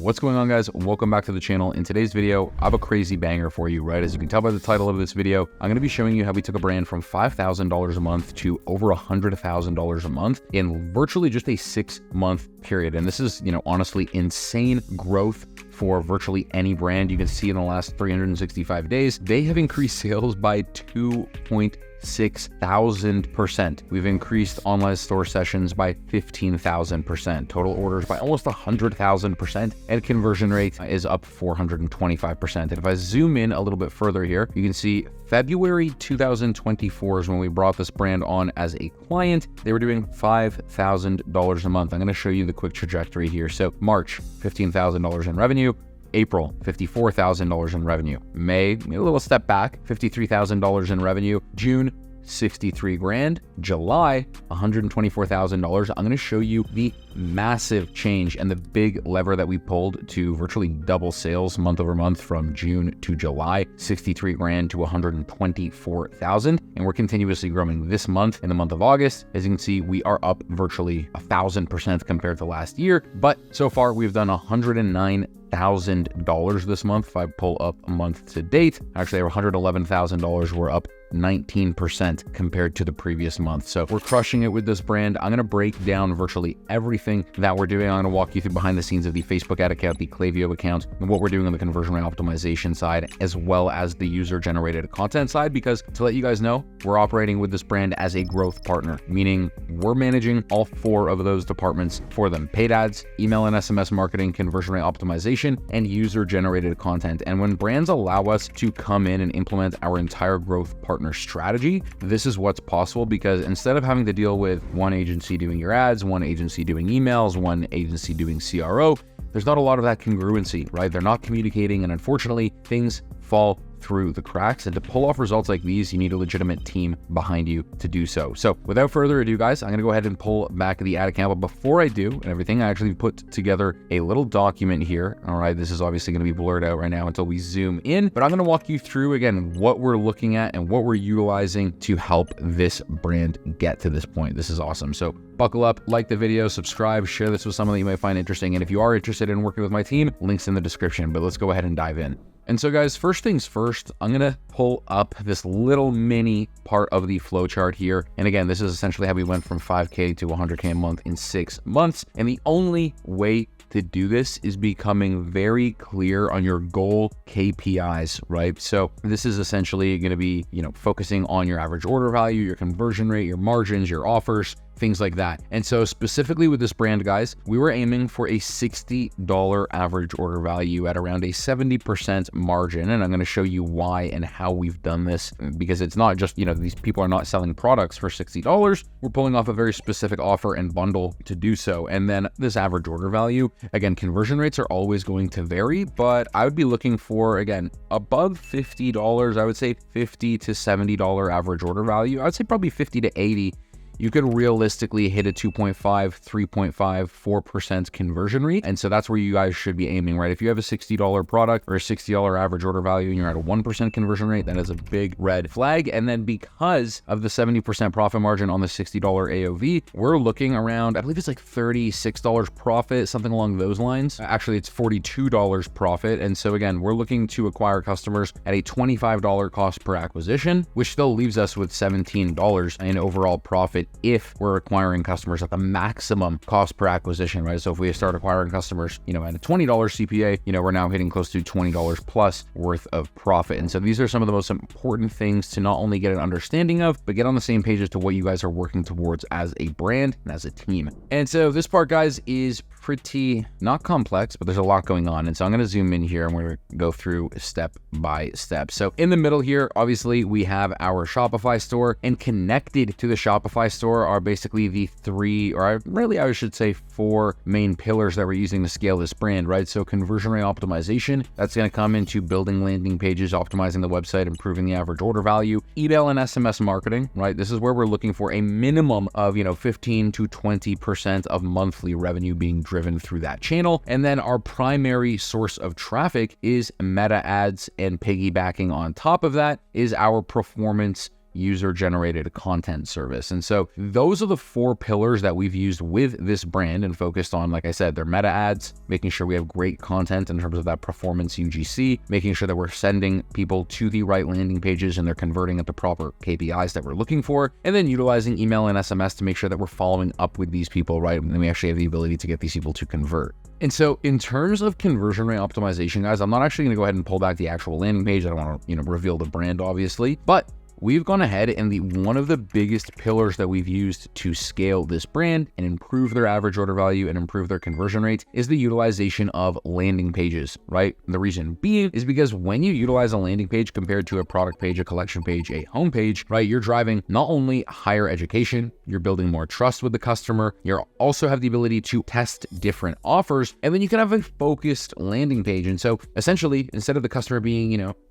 What's going on, guys? Welcome back to the channel. In today's video, I have a crazy banger for you, right? As you can tell by the title of this video, I'm going to be showing you how we took a brand from $5,000 a month to over $100,000 a month in virtually just a 6-month period. And this is, honestly insane growth for virtually any brand. You can see in the last 365 days, they have increased sales by 2.6,000%. We've increased online store sessions by 15,000%, total orders by almost 100,000%, and conversion rate is up 425%. And if I zoom in a little bit further here, you can see February 2024 is when we brought this brand on as a client. They were doing $5,000 a month. I'm going to show you the quick trajectory here. So March, $15,000 in revenue. April, $54,000 in revenue. May, a little step back, $53,000 in revenue. June, 63 grand. July, $124,000. I'm going to show you the massive change and the big lever that we pulled to virtually double sales month over month from June to July, 63 grand to 124,000. And we're continuously growing this month. In the month of August, as you can see, we are up virtually 1,000% compared to last year. But so far we've done $109,000 this month. If I pull up a month to date, actually $111,000, we're up 19% compared to the previous month. So we're crushing it with this brand. I'm going to break down virtually everything that we're doing. I'm going to walk you through behind the scenes of the Facebook ad account, the Klaviyo account, and what we're doing on the conversion rate optimization side, as well as the user generated content side, because to let you guys know, we're operating with this brand as a growth partner, meaning we're managing all 4 of those departments for them: paid ads, email and SMS marketing, conversion rate optimization, and user generated content. And when brands allow us to come in and implement our entire growth partner strategy, this is what's possible, because instead of having to deal with one agency doing your ads, one agency doing emails, one agency doing CRO, there's not a lot of that congruency, right? They're not communicating, and unfortunately, things fall through the cracks. And to pull off results like these, you need a legitimate team behind you to do so. So without further ado, guys, I'm going to go ahead and pull back the ad account. But before I do and everything, I actually put together a little document here. All right, this is obviously going to be blurred out right now until we zoom in, but I'm going to walk you through again what we're looking at and what we're utilizing to help this brand get to this point. This is awesome. So buckle up, like the video, subscribe, share this with someone that you might find interesting. And if you are interested in working with my team, links in the description. But let's go ahead and dive in. And so, guys, first things first, I'm going to pull up this little mini part of the flowchart here. And again, this is essentially how we went from 5K to 100K a month in 6 months. And the only way to do this is becoming very clear on your goal KPIs, right? So this is essentially going to be, focusing on your average order value, your conversion rate, your margins, your offers, things like that. And so specifically with this brand, guys, we were aiming for a $60 average order value at around a 70% margin. And I'm going to show you why and how we've done this, because it's not just, these people are not selling products for $60. We're pulling off a very specific offer and bundle to do so. And then this average order value, again, conversion rates are always going to vary, but I would be looking for, again, above $50. I would say $50 to $70 average order value. I would say probably 50 to 80. You could realistically hit a 2.5, 3.5, 4% conversion rate. And so that's where you guys should be aiming, right? If you have a $60 product or a $60 average order value and you're at a 1% conversion rate, that is a big red flag. And then because of the 70% profit margin on the $60 AOV, we're looking around, I believe it's like $36 profit, something along those lines. Actually, it's $42 profit. And so again, we're looking to acquire customers at a $25 cost per acquisition, which still leaves us with $17 in overall profit if we're acquiring customers at the maximum cost per acquisition, right? So if we start acquiring customers, at a $20 CPA, we're now hitting close to $20 plus worth of profit. And so these are some of the most important things to not only get an understanding of, but get on the same page as to what you guys are working towards as a brand and as a team. And so this part, guys, is pretty not complex, but there's a lot going on. And so I'm going to zoom in here and we're going to go through step by step. So in the middle here, obviously we have our Shopify store, and connected to the Shopify store are basically the 3, or really I should say 4 main pillars that we're using to scale this brand, right? So conversion rate optimization, that's going to come into building landing pages, optimizing the website, improving the average order value, email and SMS marketing, right? This is where we're looking for a minimum of, 15 to 20% of monthly revenue being driven through that channel. And then our primary source of traffic is meta ads, and piggybacking on top of that is our performance user-generated content service. And so those are the 4 pillars that we've used with this brand and focused on, like I said, their meta ads, making sure we have great content in terms of that performance UGC, making sure that we're sending people to the right landing pages and they're converting at the proper KPIs that we're looking for, and then utilizing email and SMS to make sure that we're following up with these people, right? And we actually have the ability to get these people to convert. And so in terms of conversion rate optimization, guys, I'm not actually going to go ahead and pull back the actual landing page. I don't want to, reveal the brand, obviously, but we've gone ahead and one of the biggest pillars that we've used to scale this brand and improve their average order value and improve their conversion rate is the utilization of landing pages, right? The reason being is because when you utilize a landing page compared to a product page, a collection page, a home page, right, you're driving not only higher education, you're building more trust with the customer, you also have the ability to test different offers, and then you can have a focused landing page. And so essentially, instead of the customer being,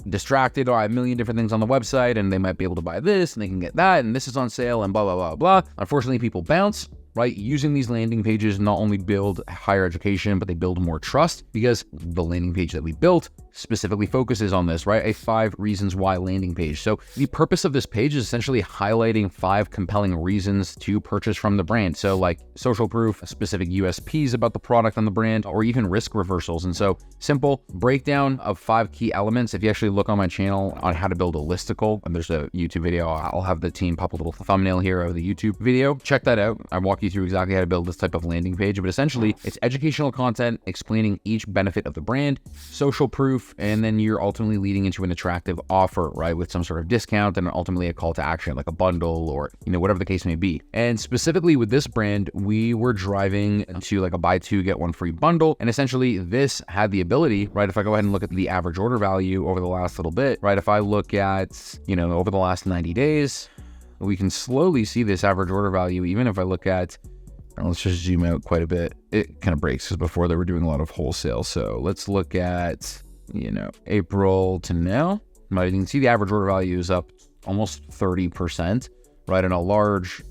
distracted by a million different things on the website and they might be able to buy this and they can get that and this is on sale and blah, blah, blah, blah. Unfortunately, people bounce, right? Using these landing pages not only build higher education, but they build more trust because the landing page that we built specifically focuses on this, right? A 5 reasons why landing page. So the purpose of this page is essentially highlighting 5 compelling reasons to purchase from the brand. So like social proof, specific USPs about the product and the brand, or even risk reversals. And so simple breakdown of 5 key elements. If you actually look on my channel on how to build a listicle, and there's a YouTube video, I'll have the team pop a little thumbnail here of the YouTube video. Check that out. I walk you through exactly how to build this type of landing page, but essentially it's educational content explaining each benefit of the brand, social proof, and then you're ultimately leading into an attractive offer, right? With some sort of discount and ultimately a call to action, like a bundle or, whatever the case may be. And specifically with this brand, we were driving to like a buy 2, get 1 free bundle. And essentially this had the ability, right? If I go ahead and look at the average order value over the last little bit, right? If I look at, over the last 90 days, we can slowly see this average order value. Even if I look at, let's just zoom out quite a bit. It kind of breaks because before they were doing a lot of wholesale. So let's look at, April to now. Right, you can see the average order value is up almost 30%, right? And a large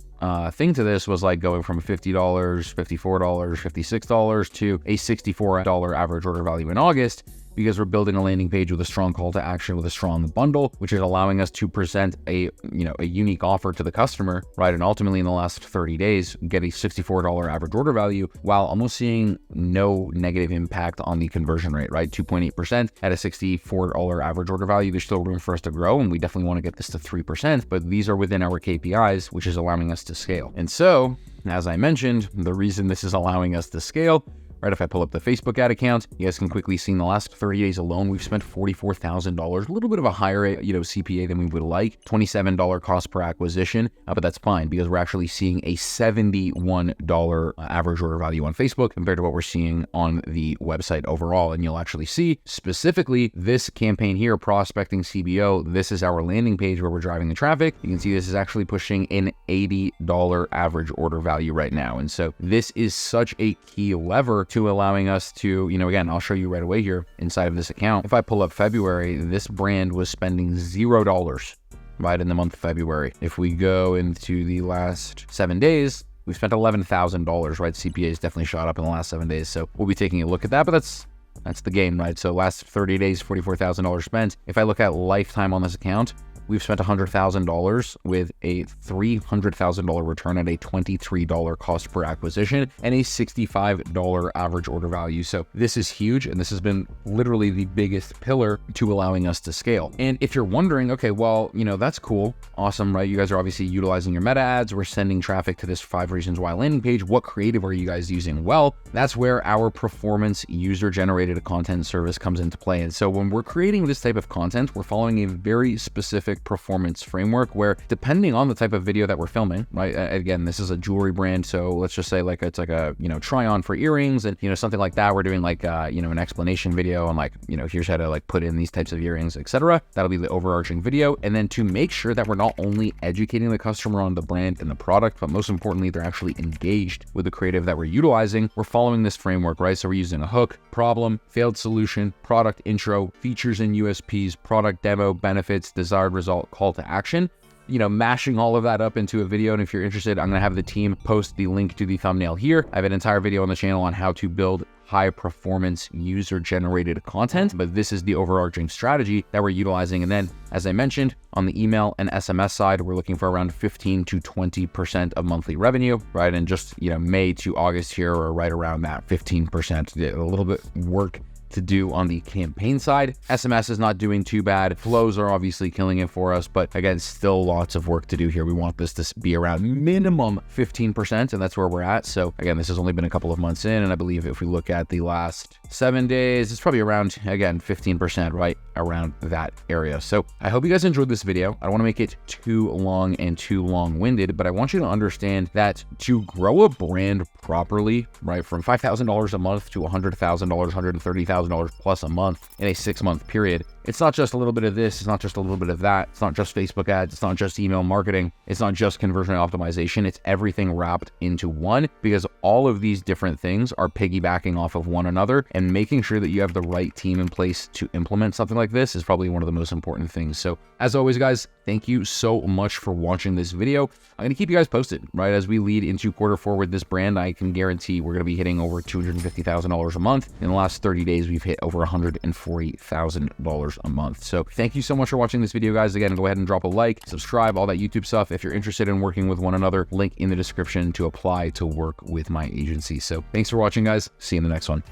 thing to this was like going from $50, $54, $56 to a $64 average order value in August, because we're building a landing page with a strong call to action, with a strong bundle, which is allowing us to present a unique offer to the customer, right? And ultimately in the last 30 days, get a $64 average order value while almost seeing no negative impact on the conversion rate, right? 2.8% at a $64 average order value. There's still room for us to grow, and we definitely want to get this to 3%, but these are within our KPIs, which is allowing us to scale. And so, as I mentioned, the reason this is allowing us to scale, right? If I pull up the Facebook ad account, you guys can quickly see in the last 30 days alone, we've spent $44,000, a little bit of a higher, CPA than we would like, $27 cost per acquisition, but that's fine because we're actually seeing a $71 average order value on Facebook compared to what we're seeing on the website overall. And you'll actually see specifically this campaign here, prospecting CBO, this is our landing page where we're driving the traffic. You can see this is actually pushing an $80 average order value right now. And so this is such a key lever to allowing us to, again, I'll show you right away here inside of this account. If I pull up February, this brand was spending $0 right in the month of February. If we go into the last 7 days, we spent $11,000, right? CPA has definitely shot up in the last 7 days. So we'll be taking a look at that, but that's the game, right? So last 30 days, $44,000 spent. If I look at lifetime on this account, we've spent $100,000 with a $300,000 return at a $23 cost per acquisition and a $65 average order value. So this is huge, and this has been literally the biggest pillar to allowing us to scale. And if you're wondering, okay, well, that's cool, awesome, right? You guys are obviously utilizing your meta ads. We're sending traffic to this 5 reasons why landing page. What creative are you guys using? Well, that's where our performance user-generated content service comes into play. And so when we're creating this type of content, we're following a very specific performance framework where, depending on the type of video that we're filming, right? Again, this is a jewelry brand, so let's just say it's like a try on for earrings and something like that. We're doing like an explanation video on here's how to put in these types of earrings, etc. That'll be the overarching video. And then to make sure that we're not only educating the customer on the brand and the product, but most importantly, they're actually engaged with the creative that we're utilizing, we're following this framework, right? So we're using a hook, problem, failed solution, product intro, features and USPs, product demo, benefits, desired result, call to action. mashing all of that up into a video. And if you're interested, I'm going to have the team post the link to the thumbnail here. I have an entire video on the channel on how to build high performance user generated content, but this is the overarching strategy that we're utilizing. And then, as I mentioned, on the email and SMS side, we're looking for around 15 to 20% of monthly revenue, right? And just, May to August here, or right around that 15%, a little bit work to do on the campaign side. SMS is not doing too bad. Flows are obviously killing it for us, but again, still lots of work to do here. We want this to be around minimum 15%, and that's where we're at. So again, this has only been a couple of months in, and I believe if we look at the last 7 days, it's probably around, again, 15%, right around that area. So I hope you guys enjoyed this video. I don't want to make it too long and too long-winded, but I want you to understand that to grow a brand properly, right, from $5,000 a month to $100,000, $130,000 plus a month in a 6-month period, it's not just a little bit of this, it's not just a little bit of that, it's not just Facebook ads, it's not just email marketing, it's not just conversion optimization, it's everything wrapped into one, because all of these different things are piggybacking off of one another, and making sure that you have the right team in place to implement something like this is probably one of the most important things. So as always, guys, thank you so much for watching this video. I'm going to keep you guys posted, right? As we lead into Q4 with this brand, I can guarantee we're going to be hitting over $250,000 a month. In the last 30 days, we've hit over $140,000 a month. So thank you so much for watching this video, guys. Again, go ahead and drop a like, subscribe, all that YouTube stuff. If you're interested in working with one another, link in the description to apply to work with my agency. So thanks for watching, guys. See you in the next one.